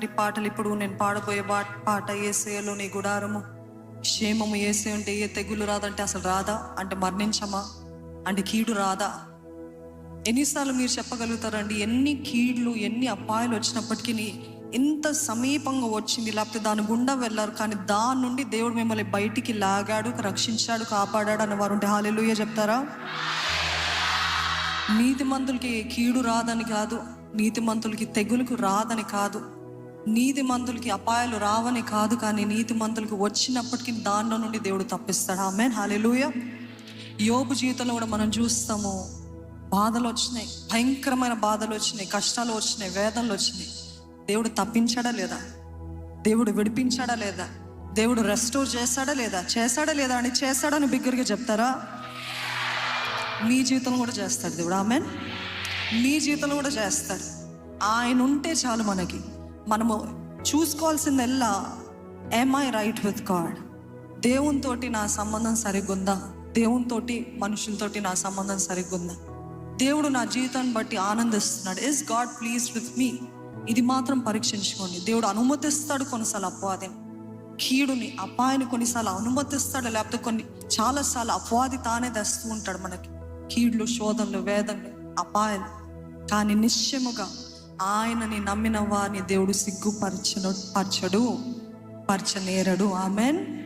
అలాంటి పాటలు ఇప్పుడు నేను పాడబోయే పాట యేసయ్యలో నీ గుడారము, క్షేమము యేసయ్య అంటే ఏ తెగులు రాదంటే అసలు రాదా అంటే మరణించమా అంటే కీడు రాదా? ఎన్నిసార్లు మీరు చెప్పగలుగుతారండి ఎన్ని కీడ్లు ఎన్ని అపాయాలు వచ్చినప్పటికీ ఇంత సమీపంగా వచ్చింది, లేకపోతే దాని గుండా వెళ్ళారు, కానీ దాని నుండి దేవుడు మిమ్మల్ని బయటికి లాగాడు, రక్షించాడు, కాపాడాడు అన్న వారు ఉంటే హల్లెలూయా చెప్తారా? నీతిమంతులకి కీడు రాదని కాదు, నీతిమంతులకి తెగులుకు రాదని కాదు, నీతిమంతులకి అపాయాలు రావని కాదు, కానీ నీతిమంతులకు వచ్చినప్పటికీ దానిలో నుండి దేవుడు తప్పిస్తాడు. ఆమేన్, హల్లెలూయా. యోబు జీవితంలో కూడా మనం చూస్తాము, బాధలు వచ్చినాయి, భయంకరమైన బాధలు వచ్చినాయి, కష్టాలు వచ్చినాయి, వేదనలు వచ్చినాయి. దేవుడు తప్పించాడా లేదా? దేవుడు విడిపించాడా లేదా? దేవుడు రెస్టోర్ చేశాడా లేదా? చేశాడని బిగ్గరగా చెప్తారా? మీ జీవితంలో కూడా చేస్తాడు దేవుడు. ఆమేన్. మీ జీవితంలో కూడా చేస్తాడు. ఆయన ఉంటే చాలు. మనము చూసుకోవాల్సిందల్లా, am I right with God? దేవునితోటి నా సంబంధం సరిగ్గుందా? దేవునితోటి మనుషులతోటి నా సంబంధం సరిగ్గుందా? దేవుడు నా జీవితాన్ని బట్టి ఆనందిస్తున్నాడు. Is God pleased with me? ఇది మాత్రం పరీక్షించుకోండి. దేవుడు అనుమతిస్తాడు కొన్నిసార్లు అపవాదిని, కీడుని, అపాయాన్ని కొన్నిసార్లు అనుమతిస్తాడు, లేకపోతే చాలాసార్లు అపవాది తానే తెస్తూ ఉంటాడు మనకి కీడులు, శోధనలు, వేదనలు, అపాయాలు. కానీ నిశ్చయముగా ఆయనని నమ్మిన వారిని దేవుడు పరచనేరడు. ఆమెన్.